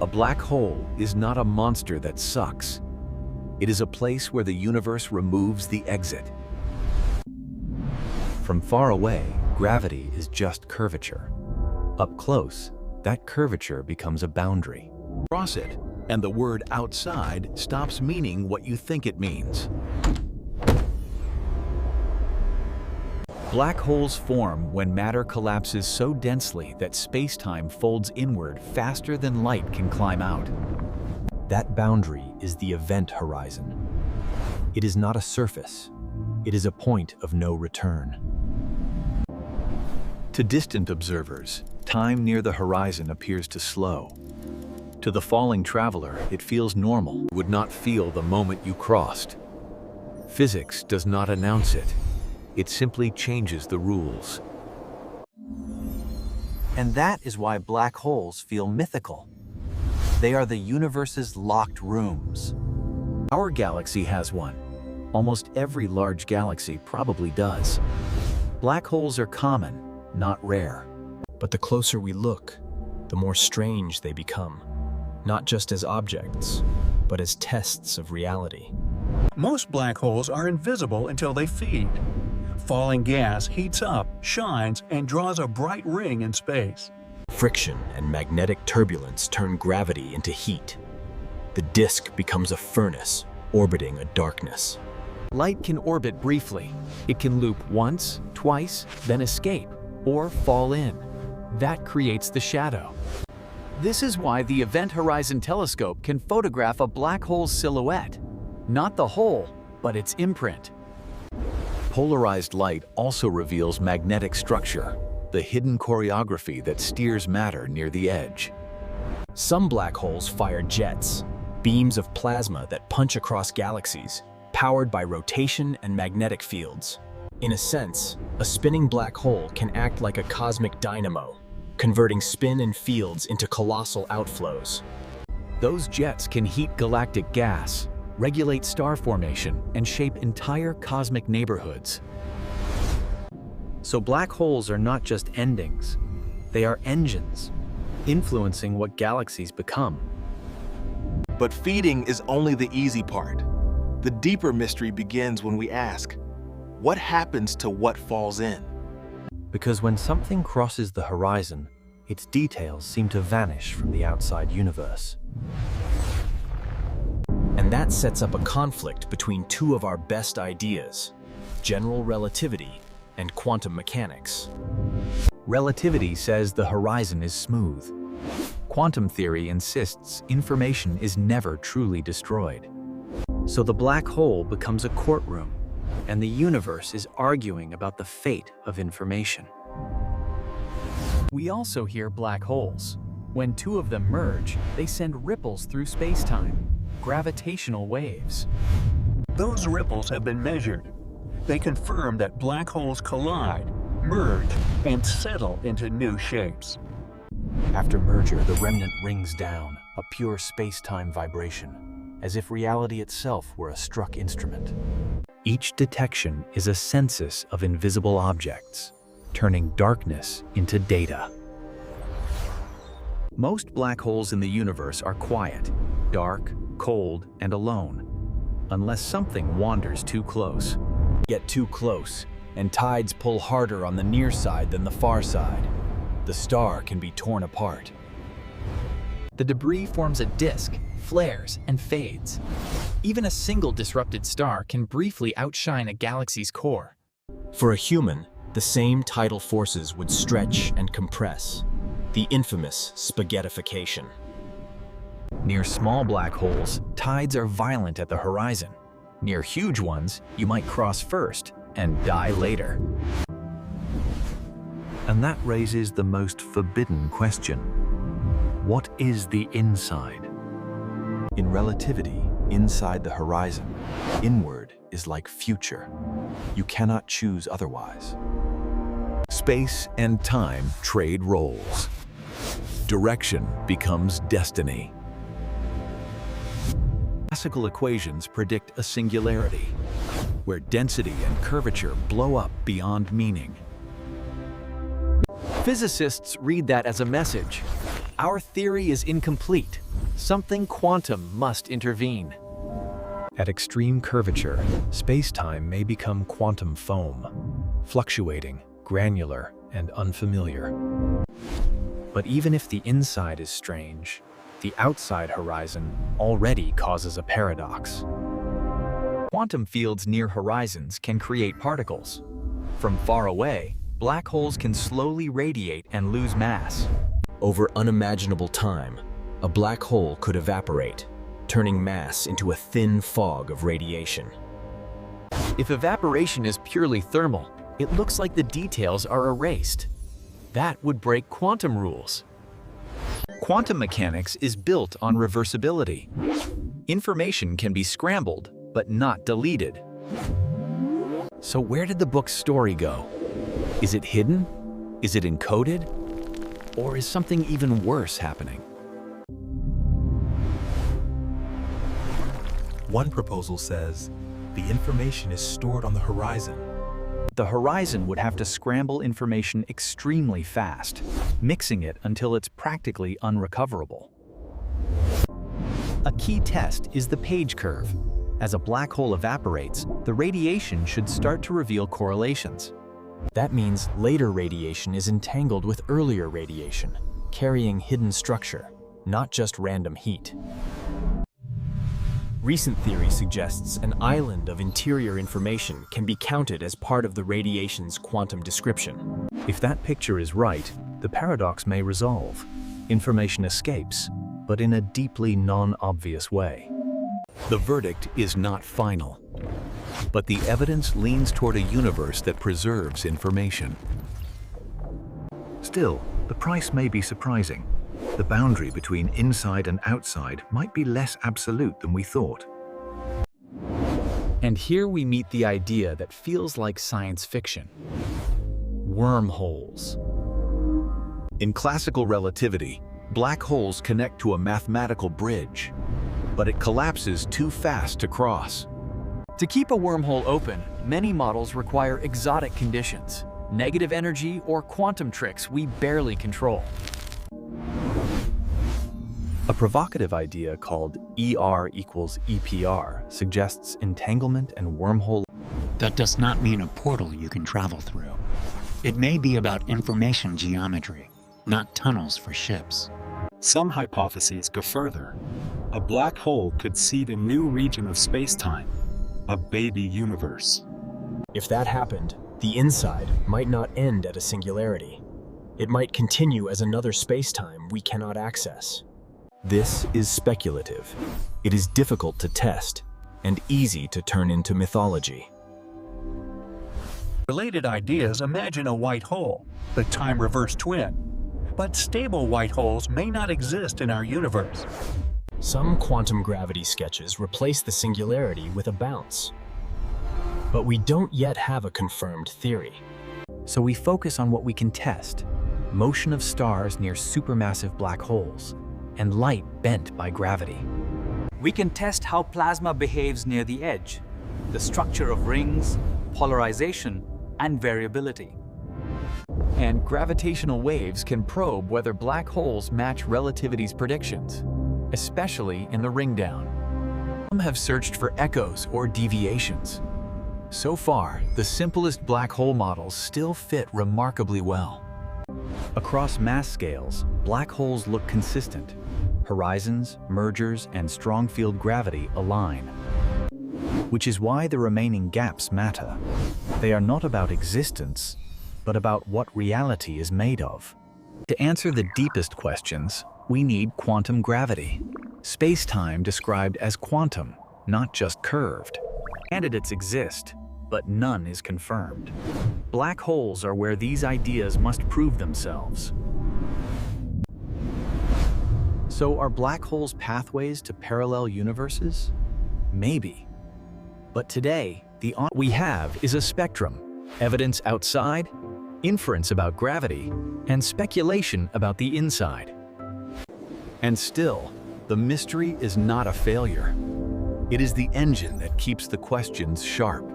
A black hole is not a monster that sucks. It is a place where the universe removes the exit. From far away, gravity is just curvature. Up close, that curvature becomes a boundary. Cross it, and the word outside stops meaning what you think it means. Black holes form when matter collapses so densely that space-time folds inward faster than light can climb out. That boundary is the event horizon. It is not a surface. It is a point of no return. To distant observers, time near the horizon appears to slow. To the falling traveler, it feels normal. You would not feel the moment you crossed. Physics does not announce it. It simply changes the rules. And that is why black holes feel mythical. They are the universe's locked rooms. Our galaxy has one. Almost every large galaxy probably does. Black holes are common, not rare. But the closer we look, the more strange they become. Not just as objects, but as tests of reality. Most black holes are invisible until they feed. Falling gas heats up, shines, and draws a bright ring in space. Friction and magnetic turbulence turn gravity into heat. The disk becomes a furnace, orbiting a darkness. Light can orbit briefly. It can loop once, twice, then escape, or fall in. That creates the shadow. This is why the Event Horizon Telescope can photograph a black hole's silhouette. Not the hole, but its imprint. Polarized light also reveals magnetic structure, the hidden choreography that steers matter near the edge. Some black holes fire jets, beams of plasma that punch across galaxies, powered by rotation and magnetic fields. In a sense, a spinning black hole can act like a cosmic dynamo, converting spin and fields into colossal outflows. Those jets can heat galactic gas, regulate star formation, and shape entire cosmic neighborhoods. So black holes are not just endings. They are engines, influencing what galaxies become. But feeding is only the easy part. The deeper mystery begins when we ask, what happens to what falls in? Because when something crosses the horizon, its details seem to vanish from the outside universe. And that sets up a conflict between two of our best ideas, general relativity and quantum mechanics. Relativity says the horizon is smooth. Quantum theory insists information is never truly destroyed. So the black hole becomes a courtroom, and the universe is arguing about the fate of information. We also hear black holes. When two of them merge, they send ripples through space-time, gravitational waves. Those ripples have been measured. They confirm that black holes collide, merge, and settle into new shapes. After merger, the remnant rings down, a pure space-time vibration, as if reality itself were a struck instrument. Each detection is a census of invisible objects, turning darkness into data. Most black holes in the universe are quiet, dark, cold, and alone, unless something wanders too close. Get too close, and tides pull harder on the near side than the far side. The star can be torn apart. The debris forms a disk, flares, and fades. Even a single disrupted star can briefly outshine a galaxy's core. For a human, the same tidal forces would stretch and compress, the infamous spaghettification. Near small black holes, tides are violent at the horizon. Near huge ones, you might cross first and die later. And that raises the most forbidden question. What is the inside? In relativity, inside the horizon, inward is like future. You cannot choose otherwise. Space and time trade roles. Direction becomes destiny. Classical equations predict a singularity, where density and curvature blow up beyond meaning. Physicists read that as a message. Our theory is incomplete. Something quantum must intervene. At extreme curvature, space-time may become quantum foam, fluctuating, granular, and unfamiliar. But even if the inside is strange, the outside horizon already causes a paradox. Quantum fields near horizons can create particles. From far away, black holes can slowly radiate and lose mass. Over unimaginable time, a black hole could evaporate, turning mass into a thin fog of radiation. If evaporation is purely thermal, it looks like the details are erased. That would break quantum rules. Quantum mechanics is built on reversibility. Information can be scrambled, but not deleted. So where did the book's story go? Is it hidden? Is it encoded? Or is something even worse happening? One proposal says, the information is stored on the horizon. The horizon would have to scramble information extremely fast, mixing it until it's practically unrecoverable. A key test is the page curve. As a black hole evaporates, the radiation should start to reveal correlations. That means later radiation is entangled with earlier radiation, carrying hidden structure, not just random heat. Recent theory suggests an island of interior information can be counted as part of the radiation's quantum description. If that picture is right, the paradox may resolve. Information escapes, but in a deeply non-obvious way. The verdict is not final, but the evidence leans toward a universe that preserves information. Still, the price may be surprising. The boundary between inside and outside might be less absolute than we thought. And here we meet the idea that feels like science fiction: wormholes. In classical relativity, black holes connect to a mathematical bridge, but it collapses too fast to cross. To keep a wormhole open, many models require exotic conditions, negative energy, or quantum tricks we barely control. A provocative idea called ER equals EPR suggests entanglement and wormhole. That does not mean a portal you can travel through. It may be about information geometry, not tunnels for ships. Some hypotheses go further. A black hole could seed a new region of spacetime, a baby universe. If that happened, the inside might not end at a singularity. It might continue as another spacetime we cannot access. This is speculative. It is difficult to test and easy to turn into mythology. Related ideas imagine a white hole, the time-reverse twin. But stable white holes may not exist in our universe. Some quantum gravity sketches replace the singularity with a bounce. But we don't yet have a confirmed theory. So we focus on what we can test: motion of stars near supermassive black holes, and light bent by gravity. We can test how plasma behaves near the edge, the structure of rings, polarization, and variability. And gravitational waves can probe whether black holes match relativity's predictions, especially in the ring down. Some have searched for echoes or deviations. So far, the simplest black hole models still fit remarkably well. Across mass scales, black holes look consistent. Horizons, mergers, and strong field gravity align. Which is why the remaining gaps matter. They are not about existence, but about what reality is made of. To answer the deepest questions, we need quantum gravity. Space-time described as quantum, not just curved. Candidates exist, but none is confirmed. Black holes are where these ideas must prove themselves. So are black holes pathways to parallel universes? Maybe. But today, we have is a spectrum: evidence outside, inference about gravity, and speculation about the inside. And still, the mystery is not a failure. It is the engine that keeps the questions sharp.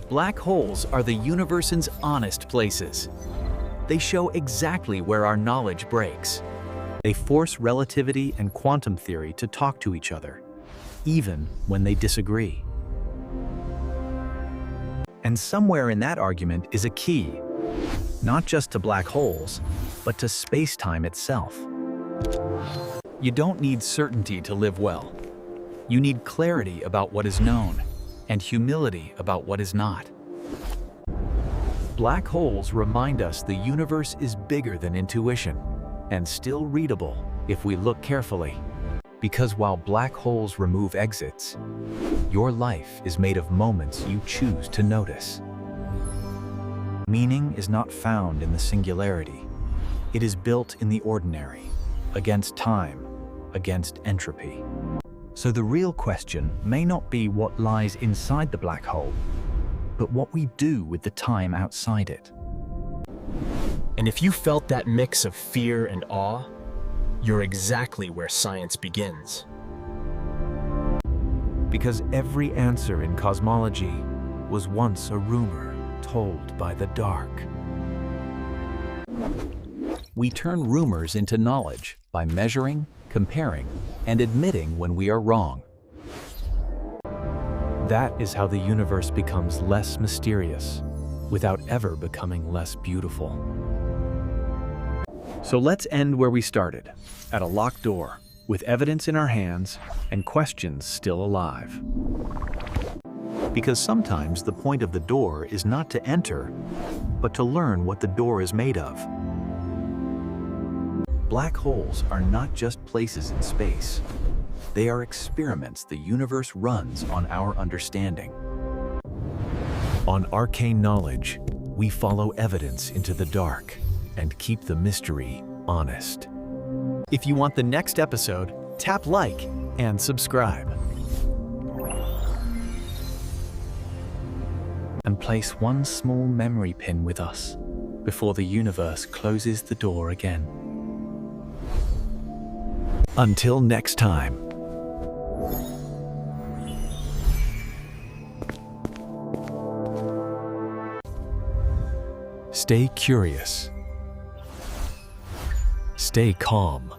Black holes are the universe's honest places. They show exactly where our knowledge breaks. They force relativity and quantum theory to talk to each other, even when they disagree. And somewhere in that argument is a key, not just to black holes, but to space-time itself. You don't need certainty to live well. You need clarity about what is known and humility about what is not. Black holes remind us the universe is bigger than intuition and still readable if we look carefully. Because while black holes remove exits, your life is made of moments you choose to notice. Meaning is not found in the singularity. It is built in the ordinary, against time, against entropy. So the real question may not be what lies inside the black hole, but what we do with the time outside it. And if you felt that mix of fear and awe, you're exactly where science begins. Because every answer in cosmology was once a rumor told by the dark. We turn rumors into knowledge by measuring, comparing, and admitting when we are wrong. That is how the universe becomes less mysterious, without ever becoming less beautiful. So let's end where we started, at a locked door, with evidence in our hands and questions still alive. Because sometimes the point of the door is not to enter, but to learn what the door is made of. Black holes are not just places in space. They are experiments the universe runs on our understanding. On Arcane Knowledge, we follow evidence into the dark and keep the mystery honest. If you want the next episode, tap like and subscribe. And place one small memory pin with us before the universe closes the door again. Until next time. Stay curious. Stay calm.